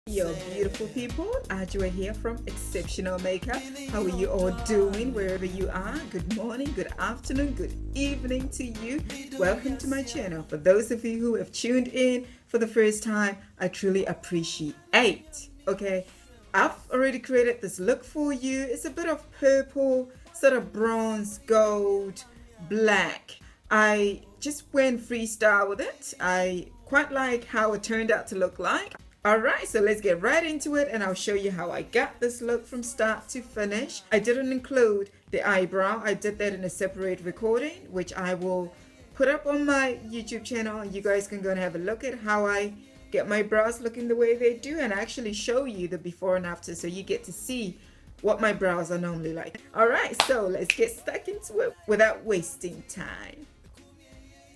Yo, beautiful people, Adjoa here from Exceptional Makeup. How are you all doing wherever you are? Good morning, good afternoon, good evening to you. Welcome to my channel. For those of you who have tuned in for the first time, I truly appreciate. Okay, I've already created this look for you. It's a bit of purple, sort of bronze, gold, black. I just went freestyle with it. I quite like how it turned out to look like. Alright, so let's get right into it and I'll show you how I got this look from start to finish. I didn't include the eyebrow. I did that in a separate recording, which I will put up on my YouTube channel. You guys can go and have a look at how I get my brows looking the way they do and actually show you the before and after so you get to see what my brows are normally like. Alright, so let's get stuck into it without wasting time.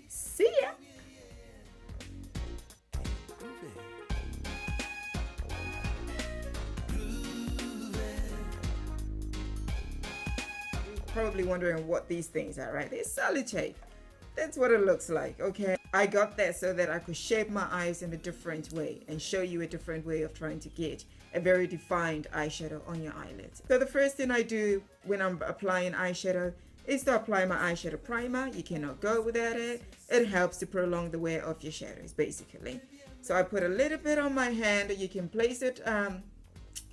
See ya! Probably wondering what these things are, right? They're solid shape. That's what it looks like, okay? I got that so that I could shape my eyes in a different way and show you a different way of trying to get a very defined eyeshadow on your eyelids. So the first thing I do when I'm applying eyeshadow is to apply my eyeshadow primer. You cannot go without it. It helps to prolong the wear of your shadows, basically. So I put a little bit on my hand, or you can place it on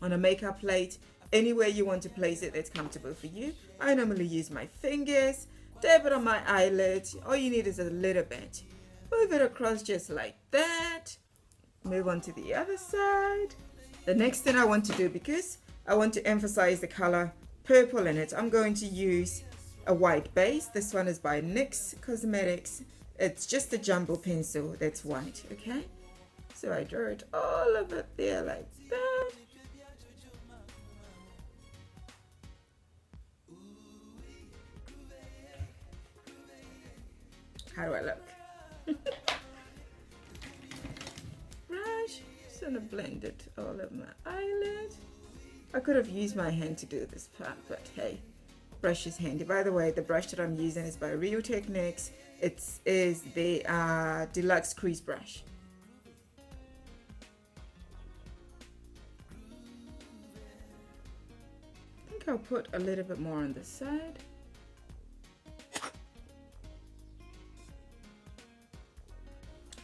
a makeup plate. Anywhere you want to place it that's comfortable for you. I normally use my fingers, dab it on my eyelid. All you need is a little bit. Move it across just like that. Move on to the other side. The next thing I want to do, because I want to emphasize the color purple in it, I'm going to use a white base. This one is by Nyx Cosmetics. It's just a jumbo pencil that's white, okay? So I draw it all of it there like that. How do I look? Brush, just gonna blend it all over my eyelid. I could have used my hand to do this part, but hey, brush is handy. By the way, the brush that I'm using is by Real Techniques. It is the Deluxe Crease Brush. I think I'll put a little bit more on this side.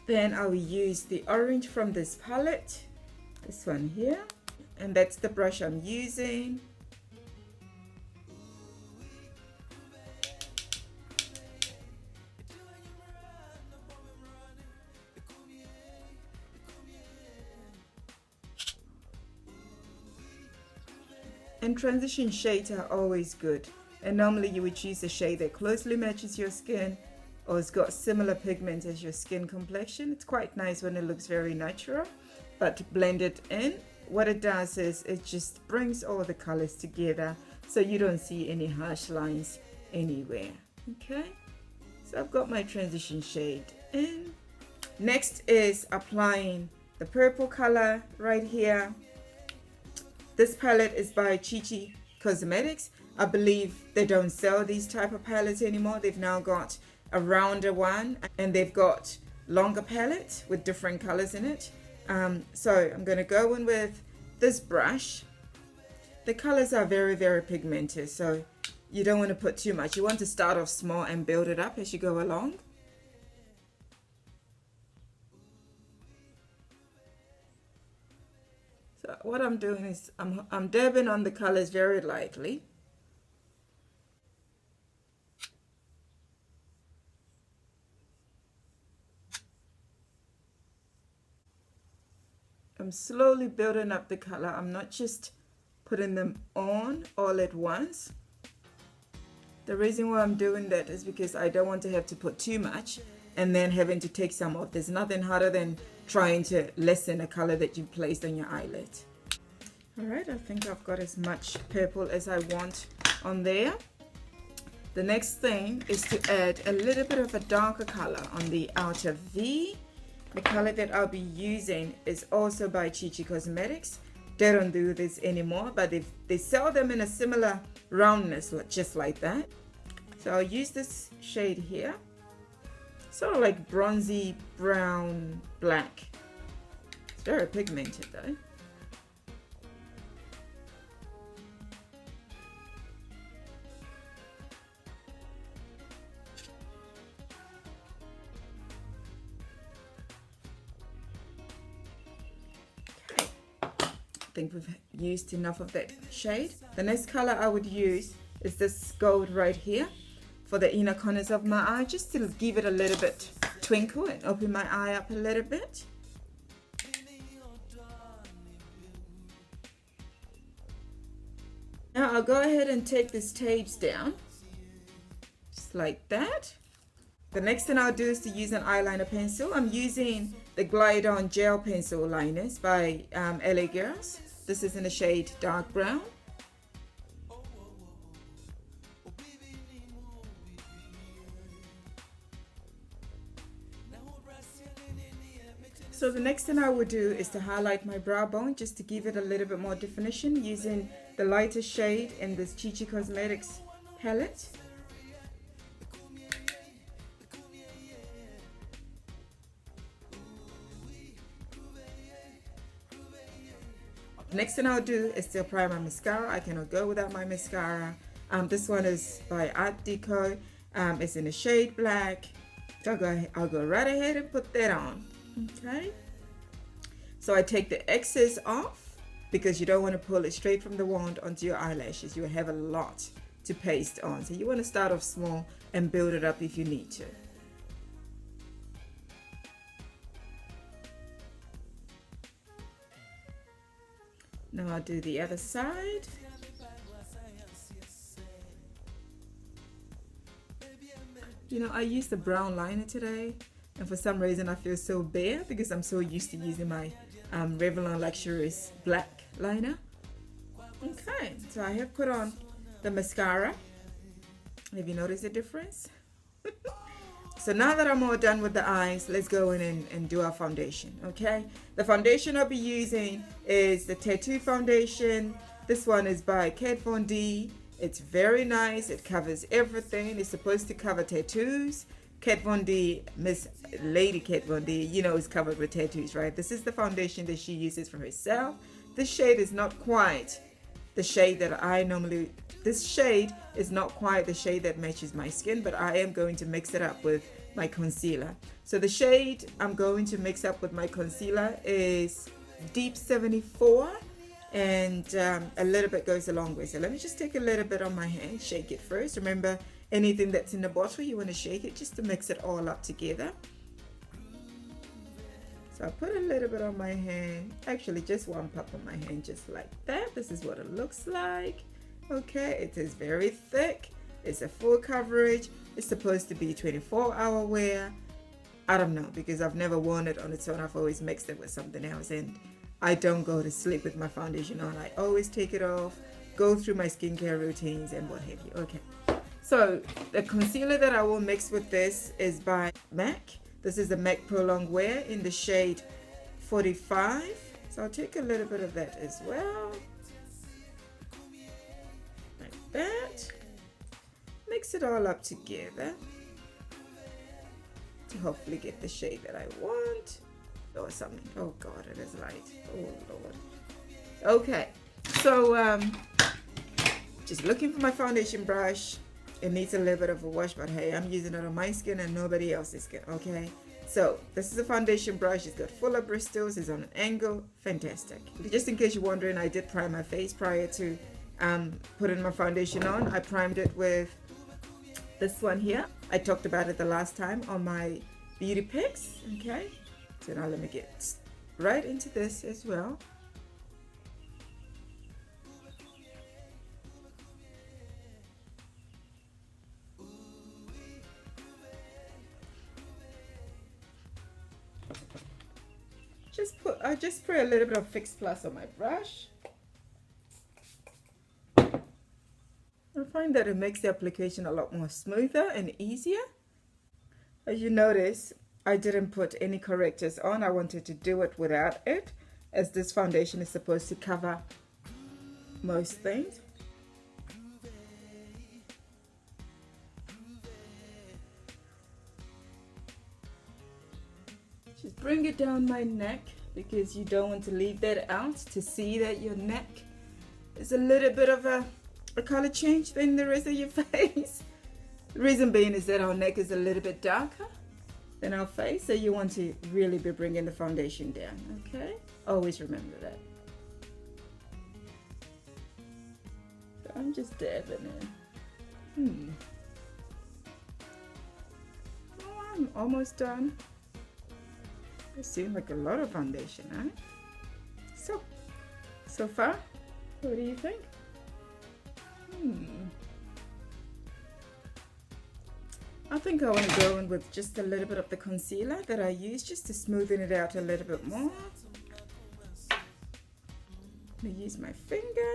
Then I will use the orange from this palette, this one here, and that's the brush I'm using. And transition shades are always good, and normally you would choose a shade that closely matches your skin or it's got similar pigment as your skin complexion. It's quite nice when it looks very natural, but blend it in. What it does is it just brings all the colors together so you don't see any harsh lines anywhere. Okay, so I've got my transition shade in. Next is applying the purple color right here. This palette is by Chichi Cosmetics. I believe they don't sell these type of palettes anymore. They've now got a rounder one, and they've got longer palettes with different colors in it. So I'm going to go in with this brush. The colors are very, very pigmented, so you don't want to put too much. You want to start off small and build it up as you go along. So what I'm doing is I'm dabbing on the colors very lightly. I'm slowly building up the color. I'm not just putting them on all at once. The reason why I'm doing that is because I don't want to have to put too much and then having to take some off. There's nothing harder than trying to lessen a color that you've placed on your eyelid. Alright, I think I've got as much purple as I want on there. The next thing is to add a little bit of a darker color on the outer V. The color that I'll be using is also by Chichi Cosmetics. They don't do this anymore, but they sell them in a similar roundness, just like that. So I'll use this shade here. Sort of like bronzy brown black. It's very pigmented though. think we've used enough of that shade. The next color I would use is this gold right here for the inner corners of my eye, just to give it a little bit twinkle and open my eye up a little bit. Now I'll go ahead and take these tapes down, just like that. The next thing I'll do is to use an eyeliner pencil. I'm using the Glide On Gel Pencil Liners by LA Girls. This is in the shade Dark Brown. So the next thing I would do is to highlight my brow bone, just to give it a little bit more definition, using the lighter shade in this Chichi Cosmetics palette. Next thing I'll do is to apply my mascara. I cannot go without my mascara. This one is by Artdeco. It's in the shade black. So I'll go right ahead and put that on. Okay. So I take the excess off, because you don't want to pull it straight from the wand onto your eyelashes. You will have a lot to paste on. So you want to start off small and build it up if you need to. Now I'll do the other side. You know, I used the brown liner today, and for some reason I feel so bare because I'm so used to using my Revlon Luxurious black liner. Okay, so I have put on the mascara. Have you noticed the difference? So now that I'm all done with the eyes, let's go in and do our foundation, okay? The foundation I'll be using is the Tattoo foundation. This one is by Kat Von D. It's very nice. It covers everything. It's supposed to cover tattoos. Kat Von D, Miss Lady Kat Von D, you know, is covered with tattoos, right? This is the foundation that she uses for herself. This shade is not quite the shade that I normally, this shade is not quite the shade that matches my skin, but I am going to mix it up with my concealer. So the shade I'm going to mix up with my concealer is Deep 74, and a little bit goes a long way. So let me just take a little bit on my hand, shake it first. Remember, anything that's in the bottle, you want to shake it just to mix it all up together. So I put a little bit on my hand, actually just one pop on my hand, just like that. This is what it looks like. Okay, it is very thick. It's a full coverage. It's supposed to be 24-hour wear. I don't know, because I've never worn it on its own. I've always mixed it with something else, and I don't go to sleep with my foundation on. I always take it off, go through my skincare routines and what have you. Okay, so the concealer that I will mix with this is by MAC. This is the MAC Prolong Wear in the shade 45. So I'll take a little bit of that as well. Like that. Mix it all up together to hopefully get the shade that I want. Or something. Oh God, it is light. Oh Lord. Okay, so just looking for my foundation brush. It needs a little bit of a wash, but hey, I'm using it on my skin and nobody else's skin. Okay, so this is a foundation brush. It's got fuller bristles. It's on an angle. Fantastic. Just in case you're wondering, I did prime my face prior to putting my foundation on. I primed it with this one here. I talked about it the last time on my beauty picks. Okay. So now let me get right into this as well. I just spray a little bit of Fix Plus on my brush. I find that it makes the application a lot more smoother and easier. As you notice, I didn't put any correctors on. I wanted to do it without it, as this foundation is supposed to cover most things. Just bring it down my neck, because you don't want to leave that out to see that your neck is a little bit of a color change than the rest of your face. The reason being is that our neck is a little bit darker than our face, so you want to really be bringing the foundation down. Okay, always remember that. I'm just dabbing in. Oh, I'm almost done. It seems like a lot of foundation, huh? So far, what do you think? I think I want to go in with just a little bit of the concealer that I use just to smoothen it out a little bit more. I'm going to use my finger.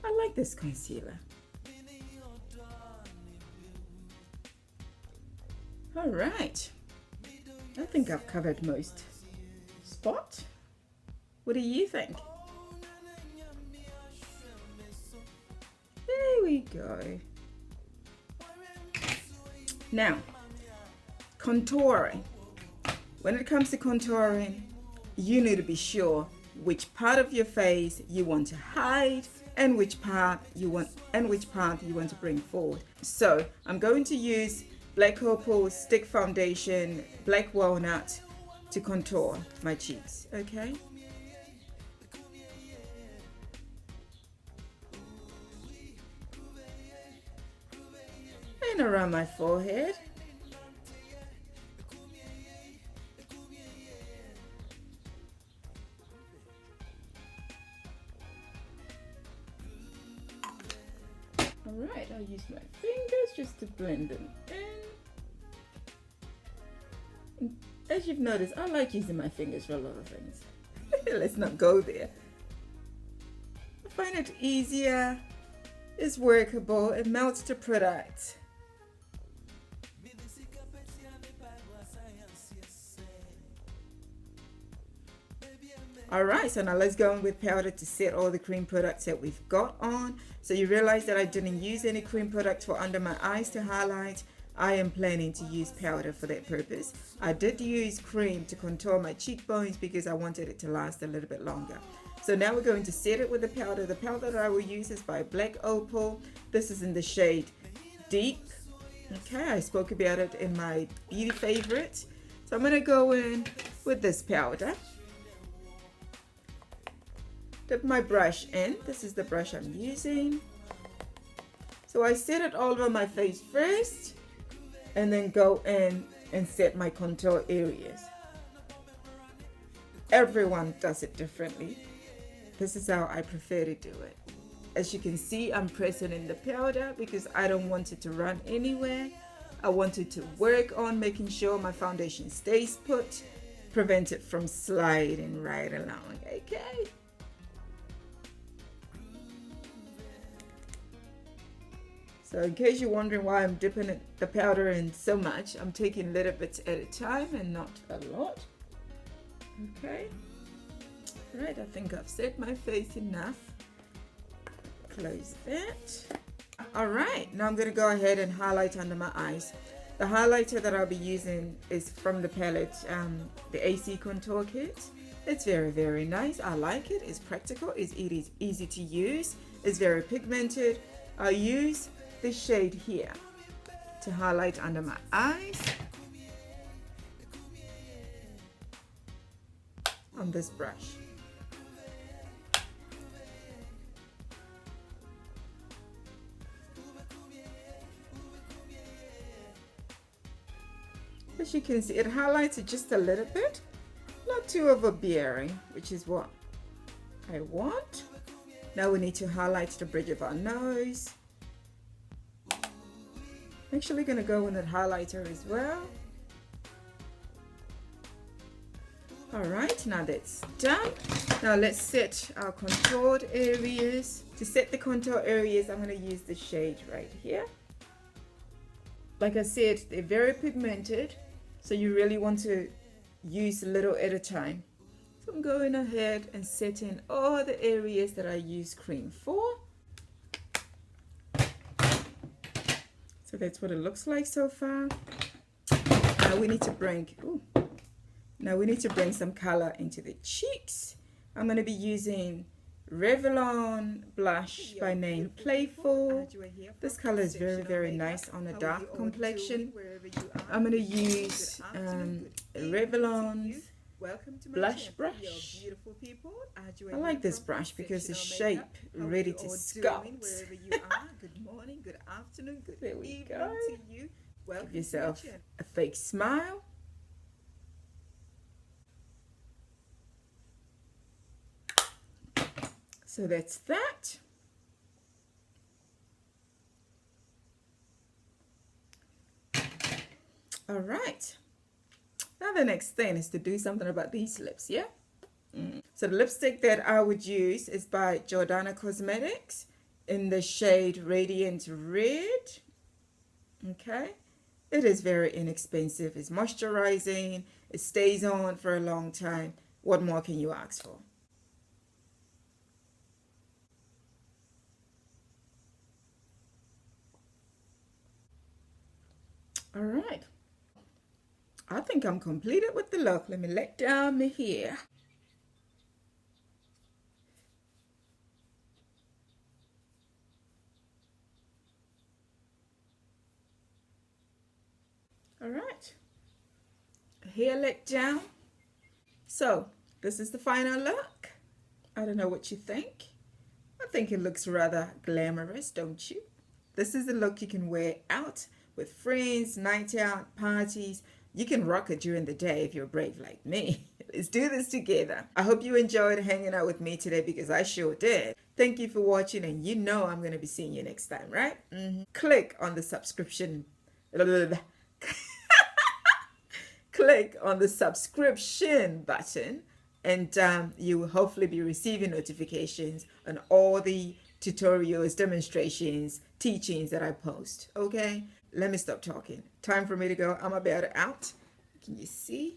I like this concealer. Alright, I think I've covered most spot. What do you think? There we go. Now, contouring. When it comes to contouring, you need to be sure which part of your face you want to hide and which part you want to bring forward. So I'm going to use Black Opal Stick Foundation, Black Walnut to contour my cheeks, okay? And around my forehead. Alright, I'll use my fingers just to blend them in. As you've noticed, I like using my fingers for a lot of things. Let's not go there. I find it easier, it's workable, it melts the product. Alright, so now let's go in with powder to set all the cream products that we've got on. So you realize that I didn't use any cream product for under my eyes to highlight. I am planning to use powder for that purpose. I did use cream to contour my cheekbones because I wanted it to last a little bit longer. So now we're going to set it with the powder. The powder that I will use is by Black Opal. This is in the shade Deep. Okay, I spoke about it in my beauty favorite. So I'm going to go in with this powder. Dip my brush in. This is the brush I'm using. So I set it all over my face first and then go in and set my contour areas. Everyone does it differently. This is how I prefer to do it. As you can see, I'm pressing in the powder because I don't want it to run anywhere. I want it to work on making sure my foundation stays put, prevent it from sliding right along, okay? So in case you're wondering why I'm dipping the powder in so much, I'm taking little bits at a time and not a lot. Okay. All right, I think I've set my face enough. Close that. All right, now I'm gonna go ahead and highlight under my eyes. The highlighter that I'll be using is from the palette, the AC Contour Kit. It's very, very nice. I like it. It's practical. It is easy to use. It's very pigmented. I use this shade here to highlight under my eyes on this brush. As you can see, it highlights it just a little bit, not too overbearing, which is what I want. Now we need to highlight the bridge of our nose. I'm actually going to go with that highlighter as well. Alright, now that's done. Now let's set our contoured areas. To set the contour areas, I'm going to use the shade right here. Like I said, they're very pigmented, so you really want to use a little at a time. So I'm going ahead and setting all the areas that I use cream for. So that's what it looks like so far. Now we need to bring, some color into the cheeks. I'm going to be using Revlon blush by name Playful. This color is very, very nice on a dark complexion. I'm going to use Revlon's Welcome to my blush channel, brush. your beautiful people. I like this brush because the shape ready to sculpt. Wherever you are, good morning, good afternoon, good There we evening go. to you. Welcome Give yourself to my channel. a fake smile. So that's that. All right. Now the next thing is to do something about these lips, yeah? So the lipstick that I would use is by Jordana Cosmetics in the shade Radiant Red. Okay. It is very inexpensive. It's moisturizing. It stays on for a long time. What more can you ask for? All right. I think I'm completed with the look. Let me let down my hair. All right. Hair let down. So this is the final look. I don't know what you think. I think it looks rather glamorous, don't you? This is the look you can wear out with friends, night out, parties. You can rock it during the day if you're brave like me. Let's do this together. I hope you enjoyed hanging out with me today because I sure did. Thank you for watching, and you know I'm going to be seeing you next time, right? Click on the subscription. Click on the subscription button, and you will hopefully be receiving notifications on all the tutorials, demonstrations, teachings that I post. Okay, let me stop talking. Time for me to go. I'm about out. Can you see?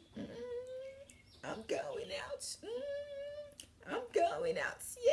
I'm going out. I'm going out. Yeah.